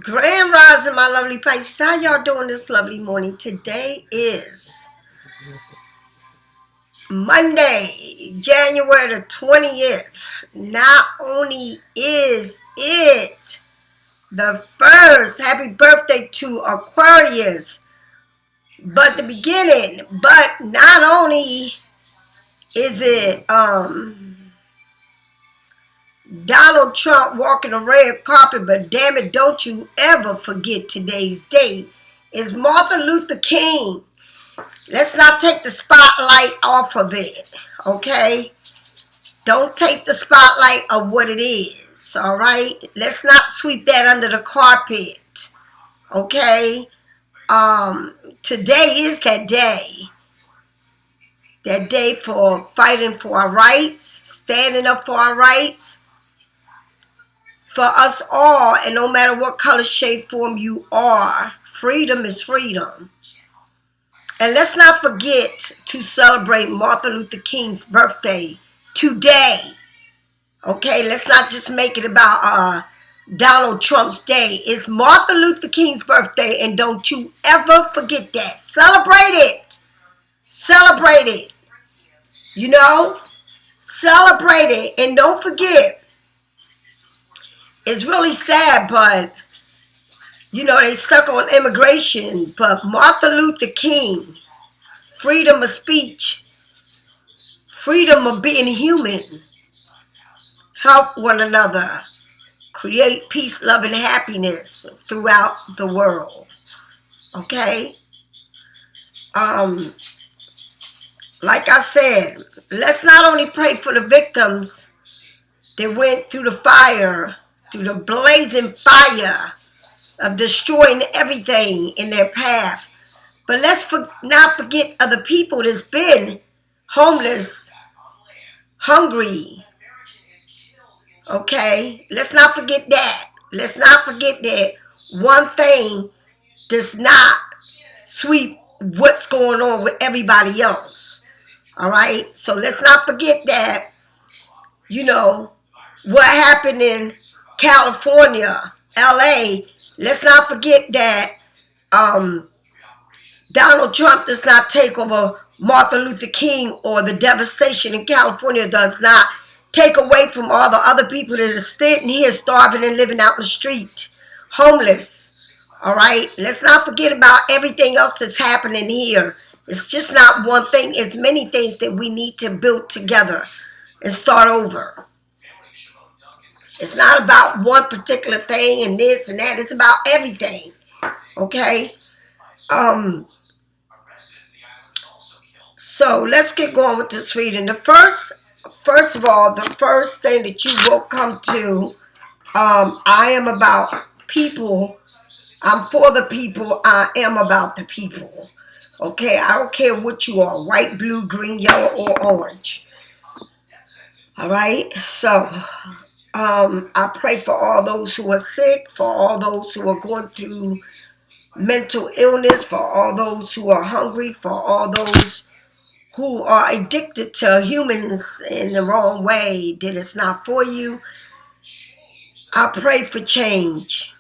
Grand Rising, my lovely Pisces. How y'all doing this lovely morning? Today is Monday, January the 20th. Not only is it the first happy birthday to Aquarius, but the beginning. But not only is it Donald Trump walking the red carpet, but damn it, don't you ever forget today's date. It's Martin Luther King. Let's not take the spotlight off of it, okay? Don't take the spotlight of what it is, all right? Let's not sweep that under the carpet, okay? Today is that day. That day for fighting for our rights, standing up for our rights. For us all, and no matter what color, shape, form you are, freedom is freedom. And let's not forget to celebrate Martin Luther King's birthday today. Okay, let's not just make it about Donald Trump's day. It's Martin Luther King's birthday, and don't you ever forget that. Celebrate it. Celebrate it. You know? Celebrate it. And don't forget, it's really sad, but, you know, they stuck on immigration. But Martin Luther King, freedom of speech, freedom of being human, help one another, create peace, love, and happiness throughout the world. Okay? Like I said, let's not only pray for the victims that went through the fire, through the blazing fire of destroying everything in their path. But let's not forget other people that's been homeless, hungry. Okay? Let's not forget that. Let's not forget that one thing does not sweep what's going on with everybody else. All right? So let's not forget that, you know, what happened in California, LA, let's not forget that Donald Trump does not take over Martin Luther King, or the devastation in California does not take away from all the other people that are sitting here starving and living out in the street, homeless. All right? Let's not forget about everything else that's happening here. It's just not one thing. It's many things that we need to build together and start over. It's not about one particular thing and this and that. It's about everything. Okay? So let's get going with this reading. First of all, the first thing that you will come to, I am about people. I'm for the people. I am about the people. Okay? I don't care what you are. White, blue, green, yellow, or orange. All right? So I pray for all those who are sick, for all those who are going through mental illness, for all those who are hungry, for all those who are addicted to humans in the wrong way, that it's not for you. I pray for change.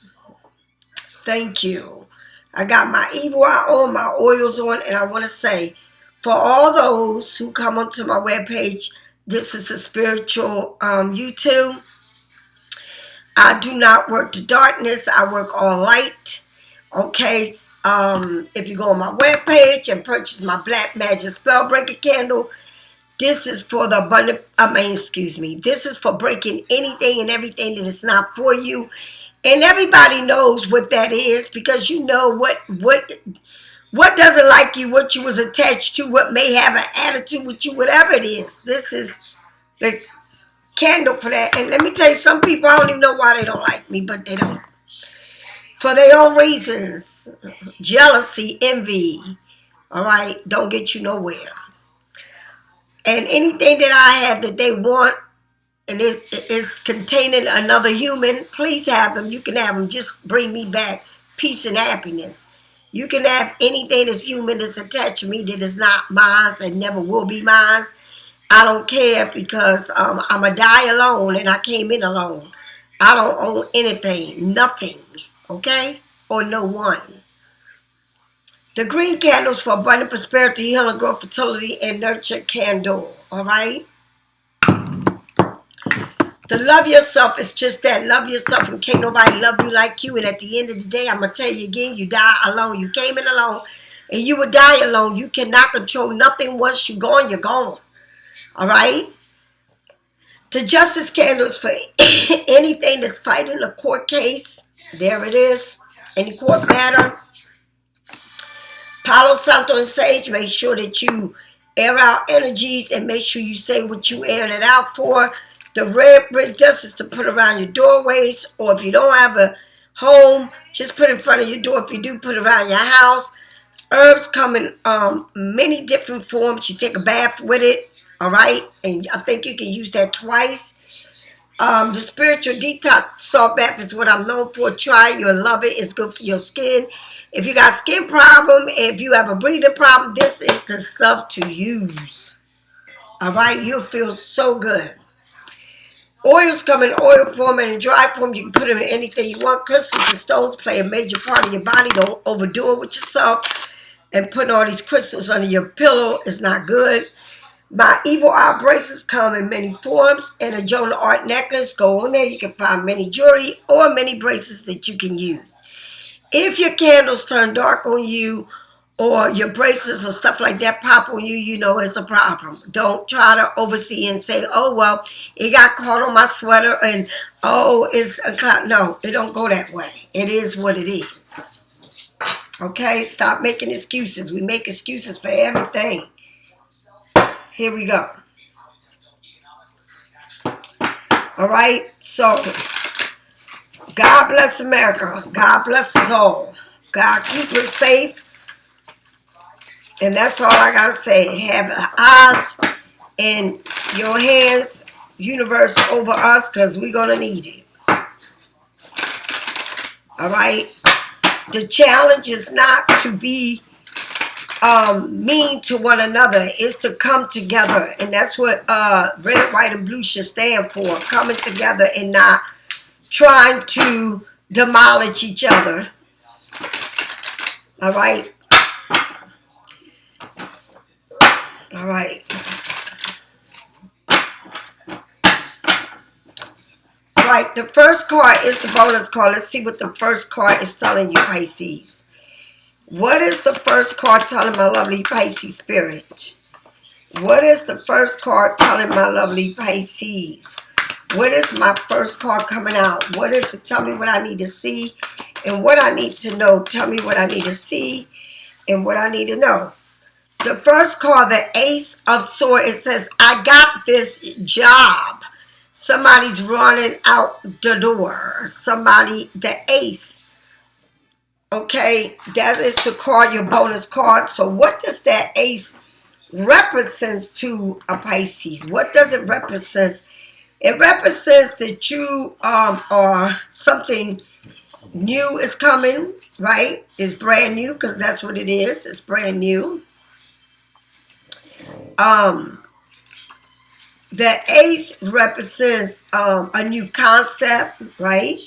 Thank you. I got my evil eye on, my oils on, and I want to say, for all those who come onto my webpage, this is a spiritual you.To. I do not work to darkness. I work on light. Okay. If you go on my webpage and purchase my Black Magic Spellbreaker candle, this is for the abundant, this is for breaking anything and everything that is not for you. And everybody knows what that is, because you know what doesn't like you, what you was attached to, what may have an attitude with you, whatever it is. This is the candle for that. And let me tell you, some people, I don't even know why they don't like me, but they don't. For their own reasons. Jealousy, envy. All right? Don't get you nowhere. And anything that I have that they want, and is containing another human, please have them. You can have them. Just bring me back peace and happiness. You can have anything that's human that's attached to me that is not mine and never will be mine. I don't care, because I'm a die alone, and I came in alone. I don't own anything, nothing. okay? Or no one. The green candles for abundant prosperity, healing, growth, fertility, and nurture candle, all right? To love yourself is just that. Love yourself, and can't nobody love you like you. And at the end of the day, I'm going to tell you again, you die alone. You came in alone, and you will die alone. You cannot control nothing. Once you're gone, you're gone. All right? The justice candles for anything that's fighting a court case. There it is. Any court matter. Palo Santo and Sage, make sure that you air out energies and make sure you say what you airing it out for. The red brick dust is to put around your doorways, or if you don't have a home, just put in front of your door. If you do, put around your house. Herbs come in many different forms. You take a bath with it, all right? And I think you can use that twice. The spiritual detox salt bath is what I'm known for. Try it. You'll love it. It's good for your skin. If you got skin problem, if you have a breathing problem, this is the stuff to use. All right? You'll feel so good. Oils come in oil form and in dry form. You can put them in anything you want. Crystals and stones play a major part of your body. Don't overdo it with yourself. And putting all these crystals under your pillow is not good. My evil eye bracelets come in many forms. And a Jonah Art necklace. Go on there. You can find many jewelry or many bracelets that you can use. If your candles turn dark on you, or your bracelets or stuff like that pop on you, you know it's a problem. Don't try to oversee and say, oh, well, it got caught on my sweater and, oh, it's a cloud. No, it don't go that way. It is what it is. Okay? Stop making excuses. We make excuses for everything. Here we go. All right? So, God bless America. God bless us all. God keep us safe. And that's all I got to say. Have eyes in your hands, universe, over us, because we're going to need it. All right? The challenge is not to be mean to one another. It's to come together. And that's what red, white, and blue should stand for. Coming together and not trying to demolish each other. All right? All right. All right, the first card is the bonus card. Let's see what the first card is telling you, Pisces. What is the first card telling my lovely Pisces spirit? What is the first card telling my lovely Pisces? What is my first card coming out? What is it? Tell me what I need to see and what I need to know. Tell me what I need to see and what I need to know. The first card, the Ace of Swords, it says, I got this job. Somebody's running out the door. Somebody, the Ace. Okay, that is the card, your bonus card. So what does that Ace represent to a Pisces? What does it represent? It represents that you are something new is coming, right? It's brand new because that's what it is. It's brand new. The Ace represents a new concept, right?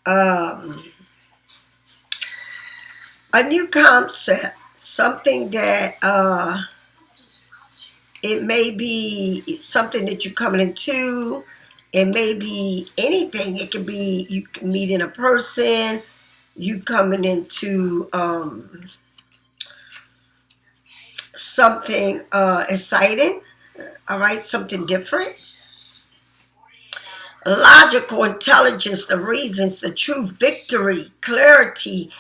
A new concept, something that it may be something that you're coming into. It may be anything. It could be you meeting a person, you coming into something exciting, all right, something different. Logical intelligence, the reasons, the true victory, clarity,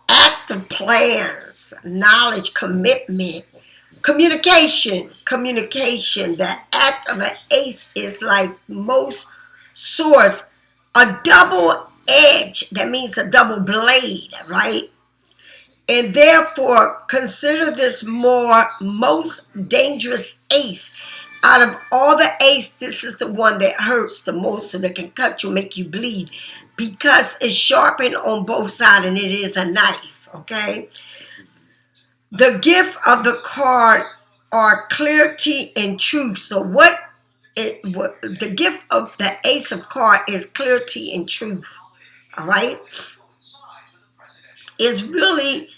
active plans, knowledge, commitment, communication. The act of an ace is like most swords, a double edge. That means a double blade, right? And therefore, consider this most dangerous ace. Out of all the ace, this is the one that hurts the most, so that can cut you, make you bleed, because it's sharpened on both sides and it is a knife, okay? The gift of the card are clarity and truth. So what the gift of the Ace of Cards is clarity and truth, All right. It really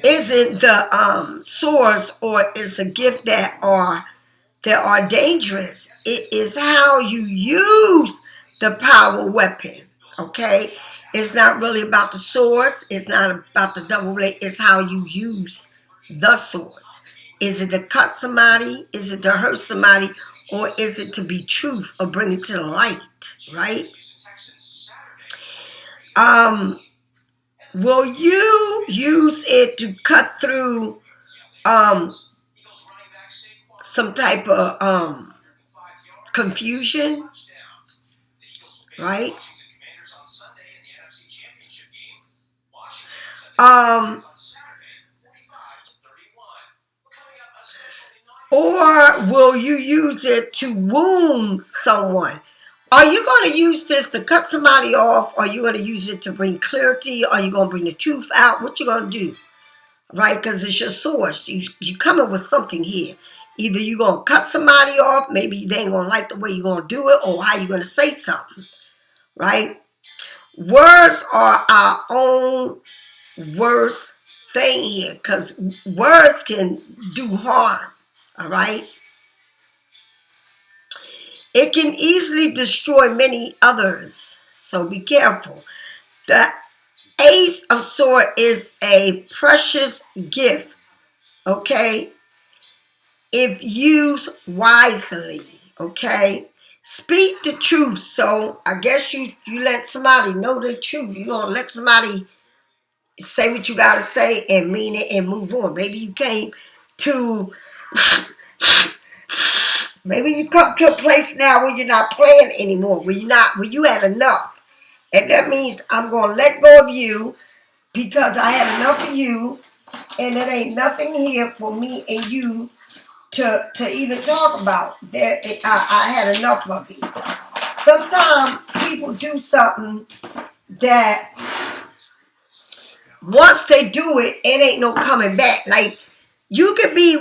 isn't the swords or it's a gift that are dangerous. It is how you use the power weapon. Okay. It's not really about the swords. It's not about the double blade. It's how you use the swords. Is it to cut somebody? Is it to hurt somebody? Or is it to be truth or bring it to the light? Right? Will you use it to cut through some type of confusion? Right? Or will you use it to wound someone? Are you going to use this to cut somebody off? Or are you going to use it to bring clarity? Are you going to bring the truth out? What you going to do? Right? Because it's your source. You coming with something here. Either you're going to cut somebody off. Maybe they ain't going to like the way you're going to do it. Or how you're going to say something. Right? Words are our own worst thing here. Because words can do harm. All right? It can easily destroy many others, so be careful. The Ace of Swords is a precious gift, okay? If used wisely, okay? Speak the truth. So I guess you let somebody know the truth. You're going to let somebody say what you got to say and mean it and move on. Maybe you came to... Maybe you come to a place now where you're not playing anymore, where you had enough. And that means I'm going to let go of you because I had enough of you and there ain't nothing here for me and you to even talk about. I had enough of you. Sometimes people do something that once they do it, it ain't no coming back. Like you could be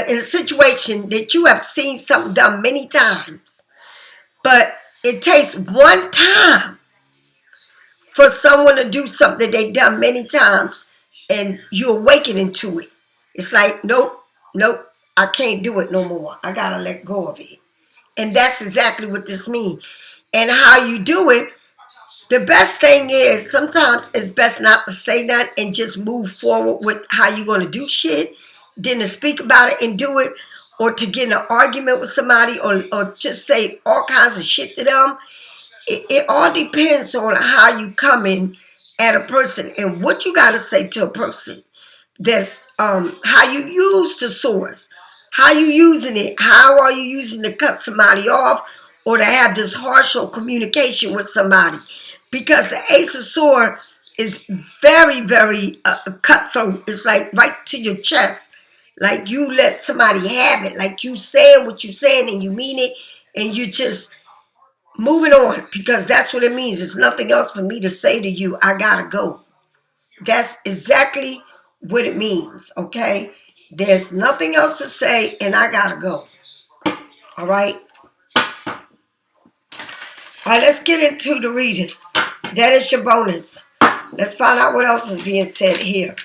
in a situation that you have seen something done many times, but it takes one time for someone to do something they've done many times and you awaken into it. It's like, nope, I can't do it no more. I gotta let go of it. And that's exactly what this means. And how you do it, the best thing is sometimes it's best not to say that and just move forward with how you're going to do shit, then to speak about it and do it, or to get in an argument with somebody or just say all kinds of shit to them. It all depends on how you come in at a person and what you got to say to a person. That's how you use the source. How you using it? How are you using to cut somebody off or to have this harsher communication with somebody? Because the Ace of Swords is very, very cutthroat. It's like right to your chest. Like you let somebody have it. Like you saying what you saying and you mean it. And you just moving on. Because that's what it means. There's nothing else for me to say to you. I gotta go. That's exactly what it means. Okay? There's nothing else to say and I gotta go. All right? All right, let's get into the reading. That is your bonus. Let's find out what else is being said here.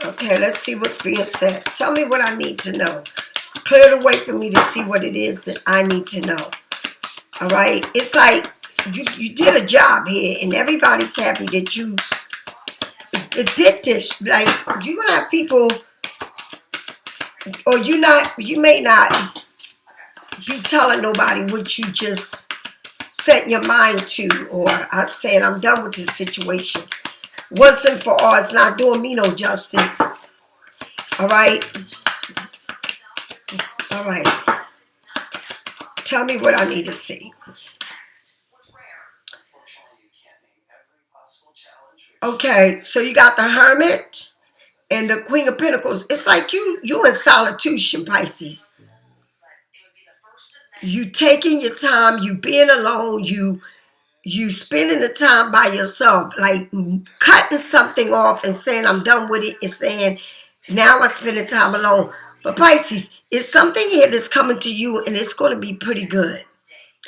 Okay, let's see what's being said. Tell me what I need to know. Clear the way for me to see what it is that I need to know. All right? It's like you did a job here and everybody's happy that you did this. Like, you're going to have people, or you may not be telling nobody what you just set your mind to, or I'm saying I'm done with this situation. Once and for all, it's not doing me no justice. All right? All right. Tell me what I need to see. Okay, so you got the Hermit and the Queen of Pentacles. It's like you in solitude, Pisces. You taking your time, you being alone, you spending the time by yourself, like cutting something off and saying I'm done with it and saying now I'm spending time alone. But Pisces, it's something here that's coming to you and it's going to be pretty good.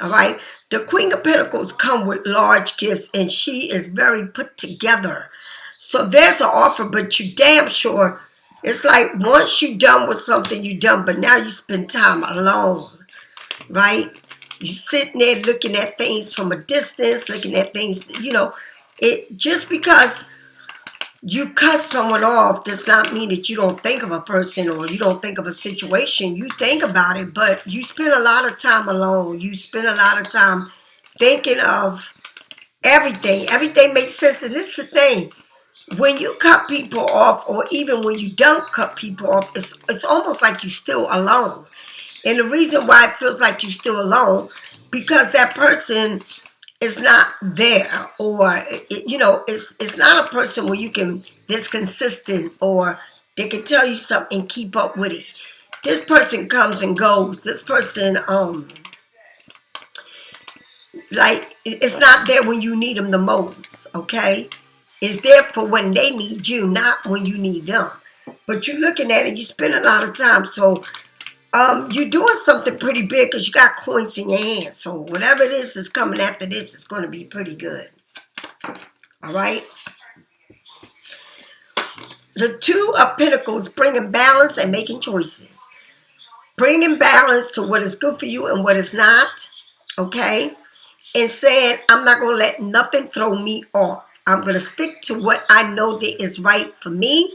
All right. The Queen of Pentacles come with large gifts, and she is very put together. So there's an offer, but you damn sure, it's like once you're done with something, you're done. But now you spend time alone, right? You sitting there looking at things from a distance, looking at things, it just because you cut someone off does not mean that you don't think of a person or you don't think of a situation. You think about it, but you spend a lot of time alone. You spend a lot of time thinking of everything. Everything makes sense. And this is the thing. When you cut people off, or even when you don't cut people off, it's almost like you're still alone. And the reason why it feels like you're still alone, because that person is not there, or it's not a person where you can that's consistent, or they can tell you something and keep up with it. This person comes and goes. This person like it's not there when you need them the most. Okay, it's there for when they need you, not when you need them. But you're looking at it, you spend a lot of time, so you're doing something pretty big because you got coins in your hand. So whatever it is that's coming after this is going to be pretty good. All right. The Two of Pentacles, bringing balance and making choices. Bringing balance to what is good for you and what is not. Okay. And saying, I'm not going to let nothing throw me off. I'm going to stick to what I know that is right for me.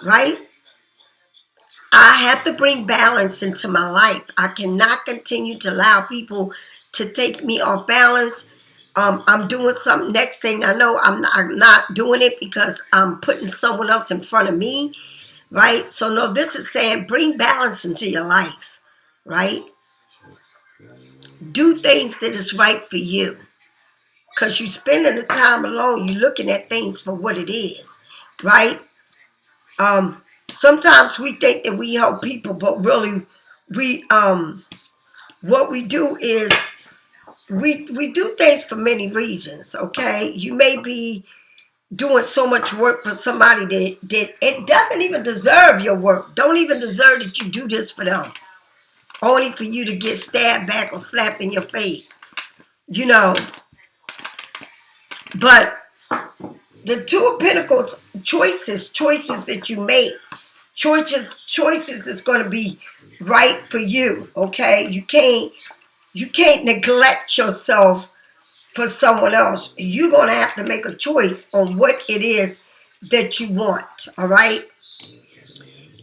Right. I have to bring balance into my life. I cannot continue to allow people to take me off balance. I'm doing something. Next thing I know, I'm not doing it because I'm putting someone else in front of me, right? So no, this is saying bring balance into your life, right? Do things that is right for you, because you're spending the time alone. You're looking at things for what it is, right? Sometimes we think that we help people, but really, we what we do is we do things for many reasons. Okay, you may be doing so much work for somebody that it doesn't even deserve your work. Don't even deserve that you do this for them, only for you to get stabbed back or slapped in your face. But the Two of Pentacles, choices that you make, choices that's going to be right for you. Okay, you can't neglect yourself for someone else. You're going to have to make a choice on what it is that you want. All right.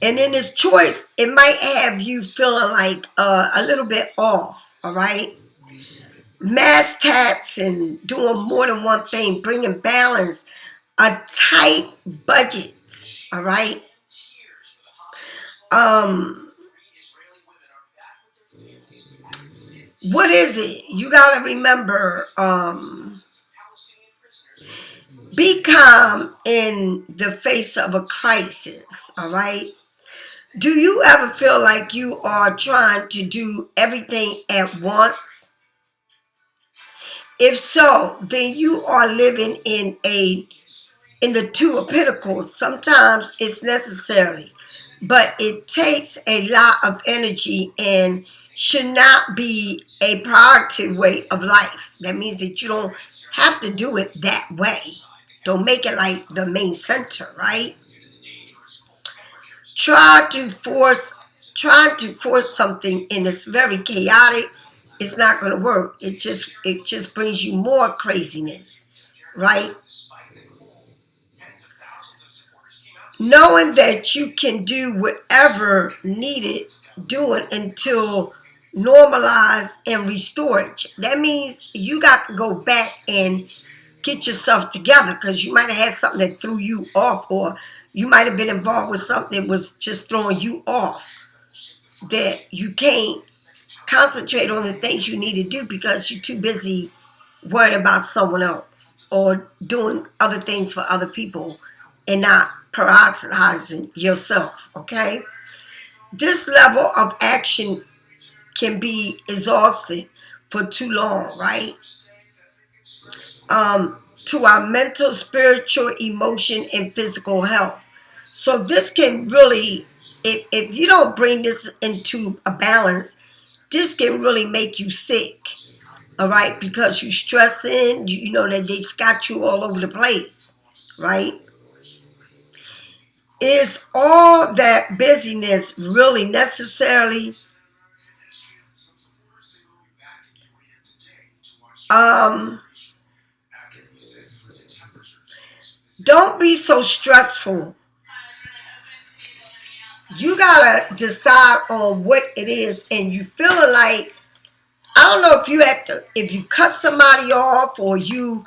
And in this choice, it might have you feeling like a little bit off. All right. Mass tats and doing more than one thing, bringing balance, a tight budget. All right. What is it? You got to remember, be calm in the face of a crisis. All right. Do you ever feel like you are trying to do everything at once? If so, then you are living in the Two of Pentacles. Sometimes it's necessary, but it takes a lot of energy and should not be a priority way of life. That means that you don't have to do it that way. Don't make it like the main center, right? Trying to force something and it's very chaotic, it's not going to work. It just brings you more craziness, right? Knowing that you can do whatever needed doing until normalized and restored. That means you got to go back and get yourself together, because you might have had something that threw you off, or you might have been involved with something that was just throwing you off, that you can't concentrate on the things you need to do because you're too busy worrying about someone else or doing other things for other people and not prioritizing yourself. Okay, this level of action can be exhausting for too long, right? To our mental, spiritual, emotion, and physical health. So this can really, if you don't bring this into a balance, this can really make you sick. All right, because you stressing, you know that they've got you all over the place, right? Is all that busyness really necessarily? Don't be so stressful. You gotta decide on what it is, and you feeling like, I don't know if you if you cut somebody off, or you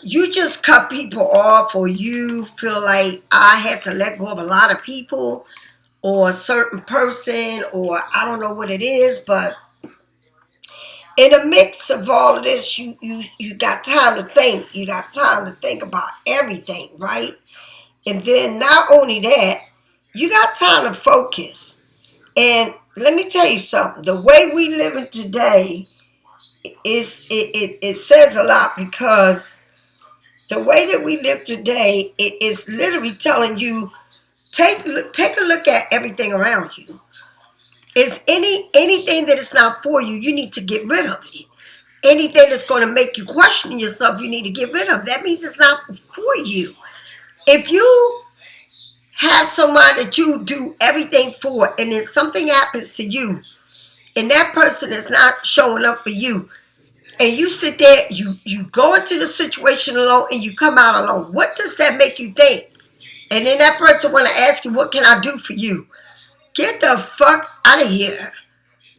just cut people off, or you feel like I had to let go of a lot of people or a certain person, or I don't know what it is, but in the mix of all of this, you got time to think. You got time to think about everything, right? And then not only that, you got time to focus. And let me tell you something. The way we live in today it says a lot, because the way that we live today, it is literally telling you, take a look at everything around you. Is anything that is not for you, you need to get rid of it. Anything that's going to make you question yourself, you need to get rid of. That means it's not for you. If you have someone that you do everything for, and then something happens to you, and that person is not showing up for you, and you sit there, you go into the situation alone, and you come out alone, what does that make you think? And then that person want to ask you, what can I do for you? Get the fuck out of here.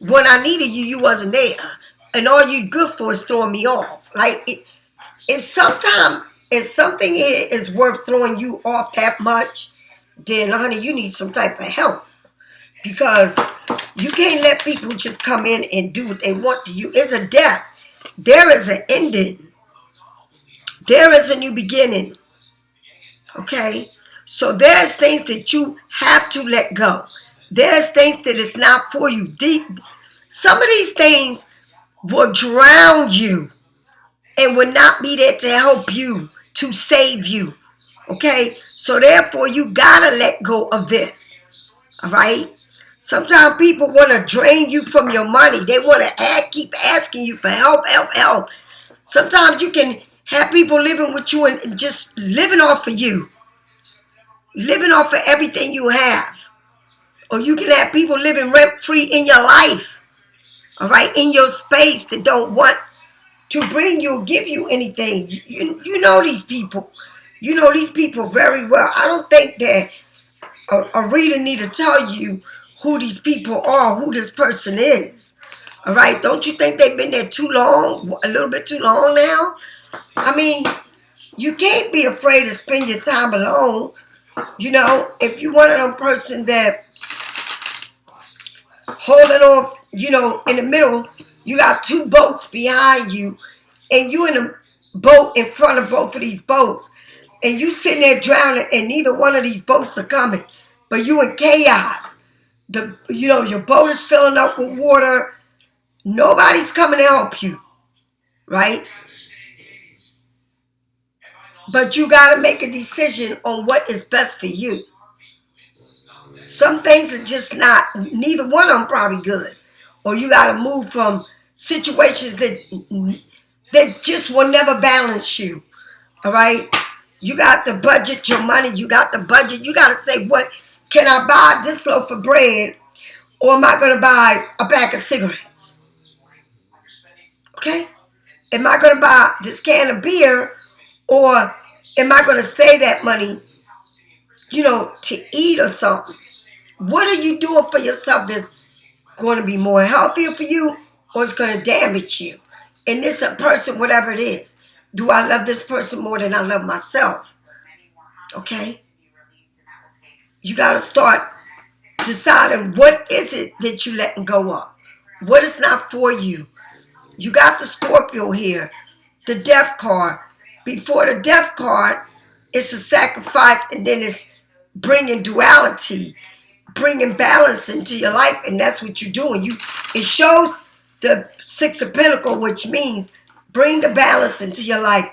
When I needed you, you wasn't there. And all you good for is throwing me off. Like, if something is worth throwing you off that much, then honey, you need some type of help. Because you can't let people just come in and do what they want to you. It's a death. There is an ending. There is a new beginning. Okay? So there's things that you have to let go. There's things that is not for you. Some of these things will drown you and will not be there to help you, to save you. Okay? So therefore, you gotta let go of this. All right? Sometimes people want to drain you from your money. They want to keep asking you for help, help, help. Sometimes you can have people living with you and just living off of you. Living off of everything you have. Or you can have people living rent-free in your life. All right? In your space, that don't want to bring you, give you anything. You know these people. You know these people very well. I don't think that a reader need to tell you who these people are, who this person is. All right? Don't you think they've been there too long? A little bit too long now? I mean, you can't be afraid to spend your time alone. You know, if you're one of them person that holding off, you know, in the middle, you got two boats behind you, and you in a boat in front of both of these boats, and you sitting there drowning, and neither one of these boats are coming, but you in chaos. Your boat is filling up with water. Nobody's coming to help you, right? But you got to make a decision on what is best for you. Some things are just not, neither one of them probably good. Or you got to move from situations that just will never balance you. All right? You got to budget your money. You got to budget. You got to say, what can I buy this loaf of bread, or am I going to buy a pack of cigarettes? Okay? Am I going to buy this can of beer, or am I going to save that money, to eat or something? What are you doing for yourself that's going to be more healthier for you, or it's going to damage you? And this a person, whatever it is. Do I love this person more than I love myself? Okay? You got to start deciding what is it that you letting go of. What is not for you. You got the Scorpio here. The Death card. Before the Death card, it's a sacrifice, and then it's bringing duality, bringing balance into your life, and that's what you're doing. It shows the Six of Pentacles, which means bring the balance into your life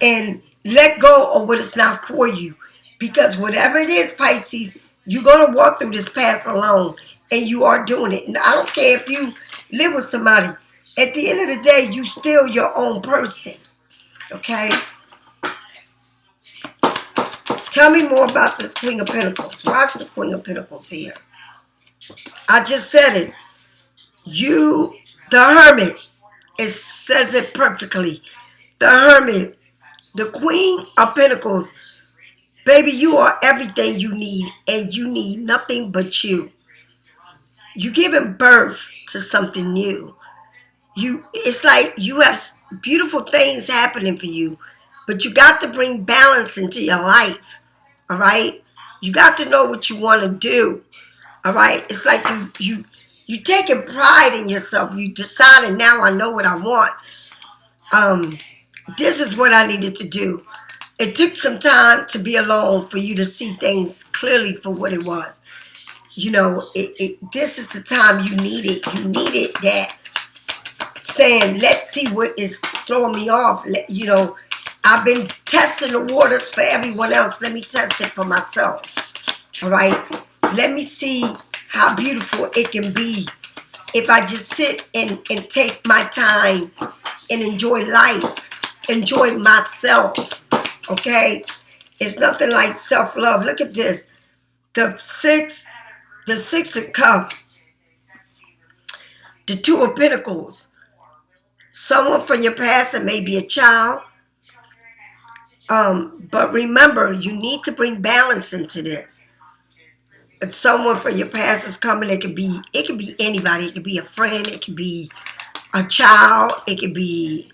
and let go of what is not for you. Because whatever it is, Pisces, you're going to walk through this path alone, and you are doing it. And I don't care if you live with somebody. At the end of the day, you still your own person. Okay? Tell me more about this Queen of Pentacles. Why is this Queen of Pentacles here? I just said it. You, the Hermit, it says it perfectly. The Hermit, the Queen of Pentacles. Baby, you are everything you need, and you need nothing but you. You giving birth to something new. It's like you have beautiful things happening for you, but you got to bring balance into your life. All right, you got to know what you want to do. All right, it's like you taking pride in yourself. You decided, now I know what I want. This is what I needed to do. It took some time to be alone for you to see things clearly for what it was. You know, this is the time you needed. You needed that saying, let's see what is throwing me off. You know, I've been testing the waters for everyone else. Let me test it for myself. All right? Let me see how beautiful it can be if I just sit and take my time and enjoy life. Enjoy myself. Okay? It's nothing like self-love. Look at this. The six of cups. The two of pentacles. Someone from your past that may be a child. But remember, you need to bring balance into this. If someone from your past is coming, it could be anybody. It could be a friend. It could be a child. It could be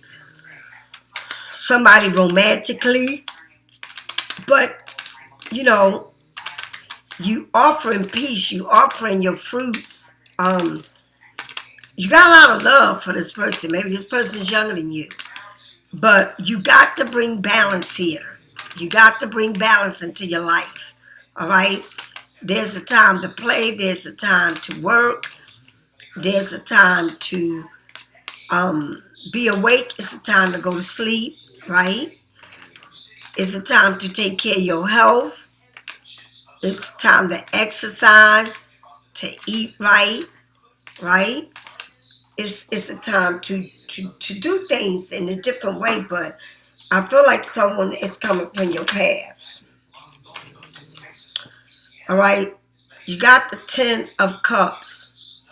somebody romantically. But, you know, you offering peace. You offering your fruits. You got a lot of love for this person. Maybe this person's younger than you. But you got to bring balance here. You got to bring balance into your life. All right? There's a time to play. There's a time to work. There's a time to be awake. It's a time to go to sleep, right? It's a time to take care of your health. It's time to exercise, to eat right, right? It's a time to do things in a different way, but I feel like someone is coming from your past. All right? You got the 10 of Cups.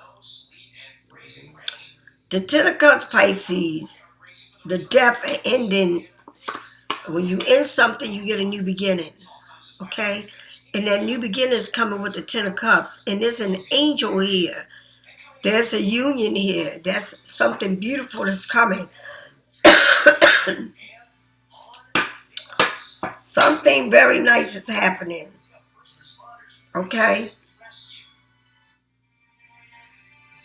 The 10 of Cups, Pisces, the death and ending. When you end something, you get a new beginning. Okay? And that new beginning is coming with the 10 of Cups. And there's an angel here. There's a union here. That's something beautiful that's coming. Something very nice is happening. Okay?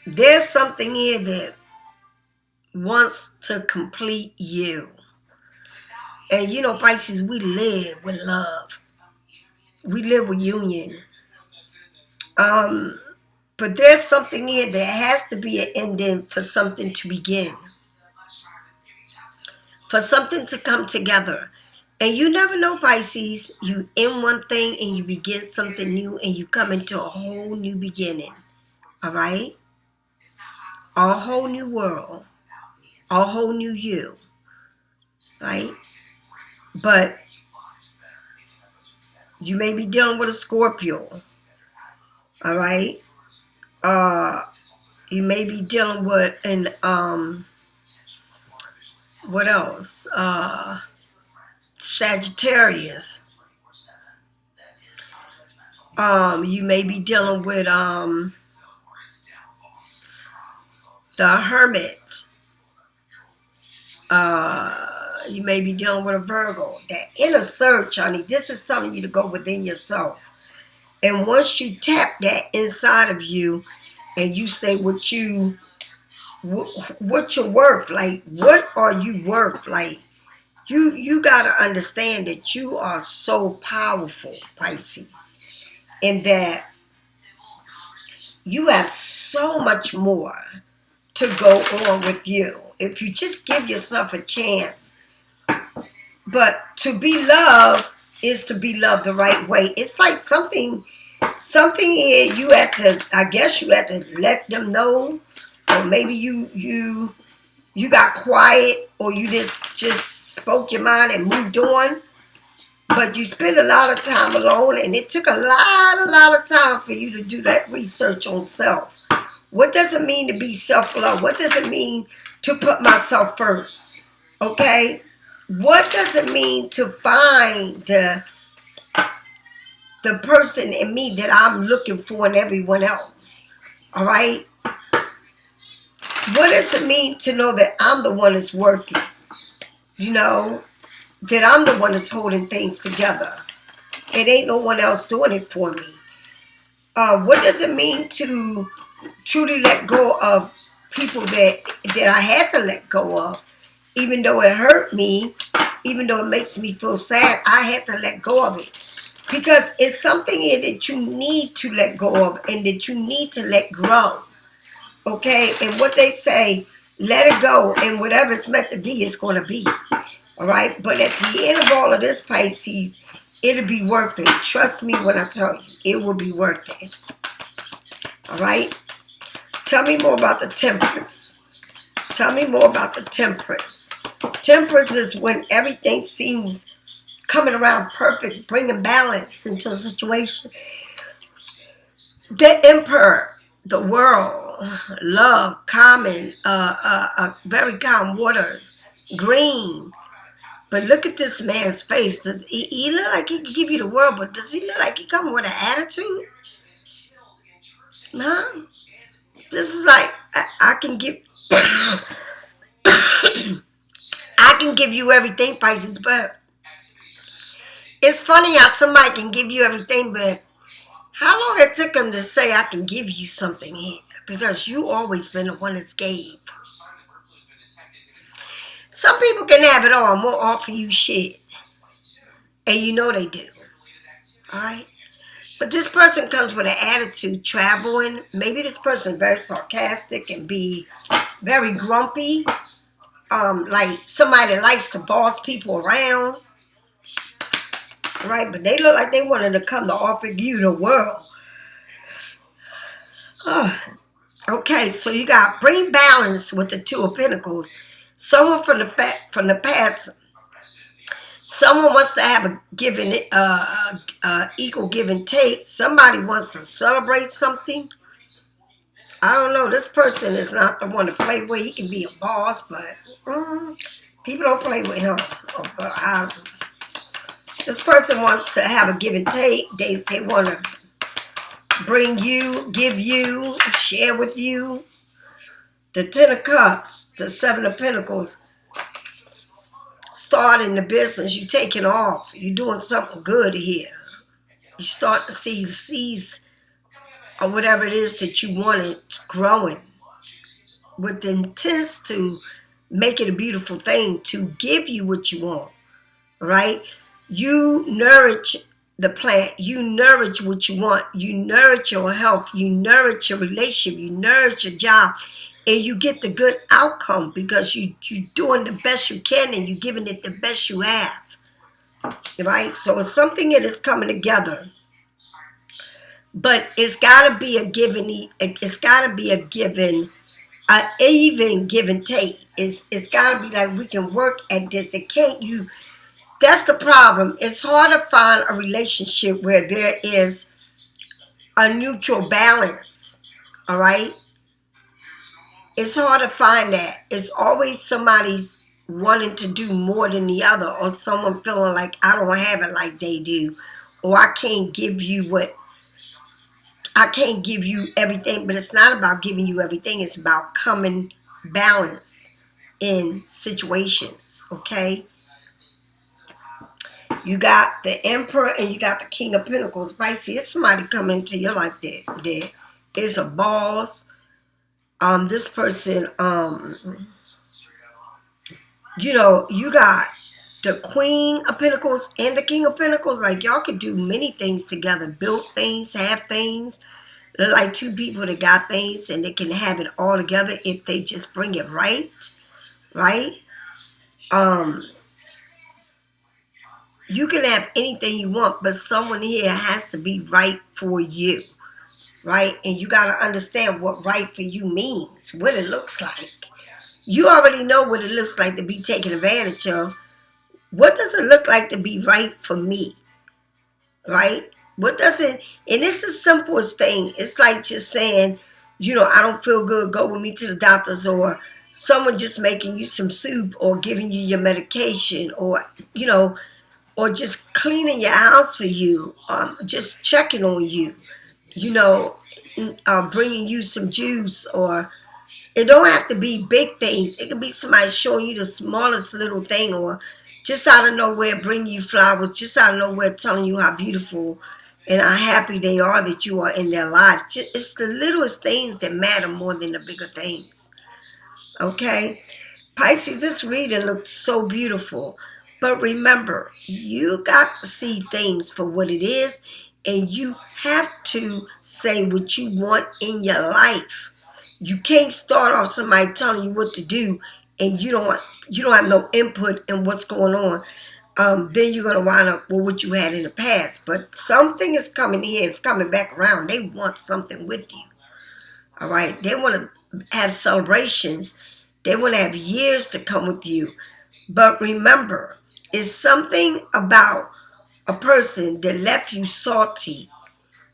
There's something here that wants to complete you. And you know, Pisces, we live with love. We live with union. But there's something here that has to be an ending for something to begin. For something to come together. And you never know, Pisces. You end one thing and you begin something new and you come into a whole new beginning. All right? A whole new world. A whole new you. Right? But you may be dealing with a Scorpio. All right? You may be dealing with an, what else? Sagittarius. You may be dealing with, the Hermit. You may be dealing with a Virgo. That inner search, honey, this is telling you to go within yourself. And once you tap that inside of you and you say what you're worth, like, what are you worth? Like, you got to understand that you are so powerful, Pisces, and that you have so much more to go on with you if you just give yourself a chance. But to be loved is to be loved the right way. It's like something here you have to, I guess you have to let them know or maybe you got quiet, or you just spoke your mind and moved on. But you spend a lot of time alone, and it took a lot of time for you to do that research on self. What does it mean to be self-love? What does it mean to put myself first? Okay? What does it mean to find the person in me that I'm looking for in everyone else? All right? What does it mean to know that I'm the one that's worthy? You know, that I'm the one that's holding things together. It ain't no one else doing it for me. What does it mean to truly let go of people that I had to let go of? Even though it hurt me, even though it makes me feel sad, I had to let go of it. Because it's something here that you need to let go of and that you need to let grow. Okay? And what they say, let it go, and whatever it's meant to be, it's going to be. All right? But at the end of all of this, Pisces, it'll be worth it. Trust me when I tell you, it will be worth it. All right? Tell me more about the Temperance. Tell me more about the Temperance. Temperance is when everything seems coming around perfect, bringing balance into a situation. The Emperor, the world, love, common, very calm waters, green. But look at this man's face. Does he look like he can give you the world, but does he look like he coming with an attitude? No. This is like, I can give I can give you everything, Pisces, but it's funny how somebody can give you everything, but how long it took them to say I can give you something here? Because you always been the one that's gave. Some people can have it all and won't offer you shit. And you know they do. Alright? But this person comes with an attitude, traveling. Maybe this person is very sarcastic and be very grumpy. Like somebody that likes to boss people around. Right? But they look like they wanted to come to offer you the world. Okay, so you got bring balance with the Two of Pentacles. Someone from the past. Someone wants to have a equal give and take. Somebody wants to celebrate something. I don't know. This person is not the one to play with. He can be a boss, but people don't play with him. This person wants to have a give and take. They want to bring you, give you, share with you. The Ten of Cups, the Seven of Pentacles. Starting the business, you taking off. You're doing something good here. You start to see the seeds or whatever it is that you wanted growing with the intent to make it a beautiful thing, to give you what you want, right? You nourish the plant. You nourish what you want. You nourish your health. You nourish your relationship. You nourish your job. And you get the good outcome because you're doing the best you can and you're giving it the best you have. Right? So it's something that is coming together. But it's got to be a given. It's got to be a given, an even give and take. It's got to be like we can work at this. It can't you. That's the problem. It's hard to find a relationship where there is a neutral balance. All right? It's hard to find that. It's always somebody's wanting to do more than the other, or someone feeling like I don't have it like they do, or I can't give you everything. But it's not about giving you everything. It's about coming balance in situations. Okay? You got the Emperor and you got the King of Pentacles. Pisces, it's somebody coming into your life that is a boss. This person, you got the Queen of Pentacles and the King of Pentacles. Like, y'all could do many things together. Build things, have things. They're like two people that got things and they can have it all together if they just bring it right. Right? You can have anything you want, but someone here has to be right for you. right? And you got to understand what right for you means, what it looks like. You already know what it looks like to be taken advantage of. What does it look like to be right for me, right? What does it, and it's the simplest thing. It's like just saying, I don't feel good, go with me to the doctors, or someone just making you some soup or giving you your medication, or, or just cleaning your house for you, just checking on you, bringing you some juice, or it don't have to be big things. It could be somebody showing you the smallest little thing, or just out of nowhere bringing you flowers, just out of nowhere telling you how beautiful and how happy they are that you are in their life. It's the littlest things that matter more than the bigger things. Okay? Pisces, this reading looks so beautiful. But remember, you got to see things for what it is, and you have to say what you want in your life. You can't start off somebody telling you what to do, and you don't have no input in what's going on. Then you're gonna wind up with what you had in the past. But something is coming here. It's coming back around. They want something with you. All right. They want to have celebrations. They want to have years to come with you. But remember, it's something about a person that left you salty.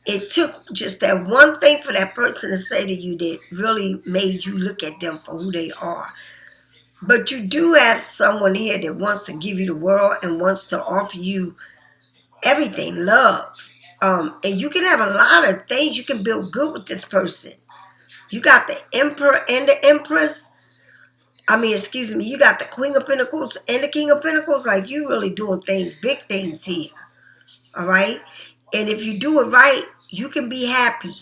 It took just that one thing for that person to say to you that really made you look at them for who they are. But you do have someone here that wants to give you the world and wants to offer you everything, love. And you can have a lot of things. You can build good with this person. You got the Emperor and the Empress. You got the Queen of Pentacles and the King of Pentacles. Like, you really doing things, big things here. All right? And if you do it right, you can be happy.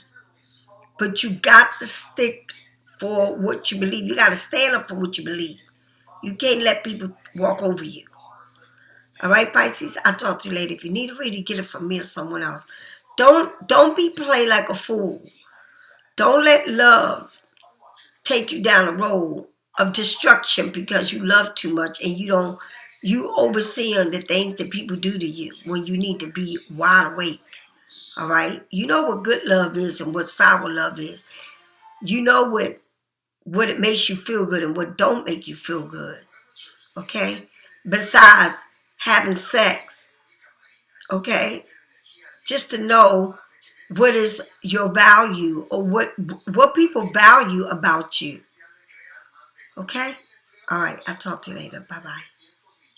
But you got to stick for what you believe. You got to stand up for what you believe. You can't let people walk over you. All right, Pisces? I'll talk to you later. If you need a reading, get it from me or someone else. Don't be played like a fool. Don't let love take you down a road of destruction because you love too much and you overseeing the things that people do to you when you need to be wide awake. All right? You know what good love is and what sour love is. You know what it makes you feel good and what don't make you feel good. Okay? Besides having sex. Okay? Just to know what is your value or what people value about you. Okay? All right. I'll talk to you later. Bye-bye.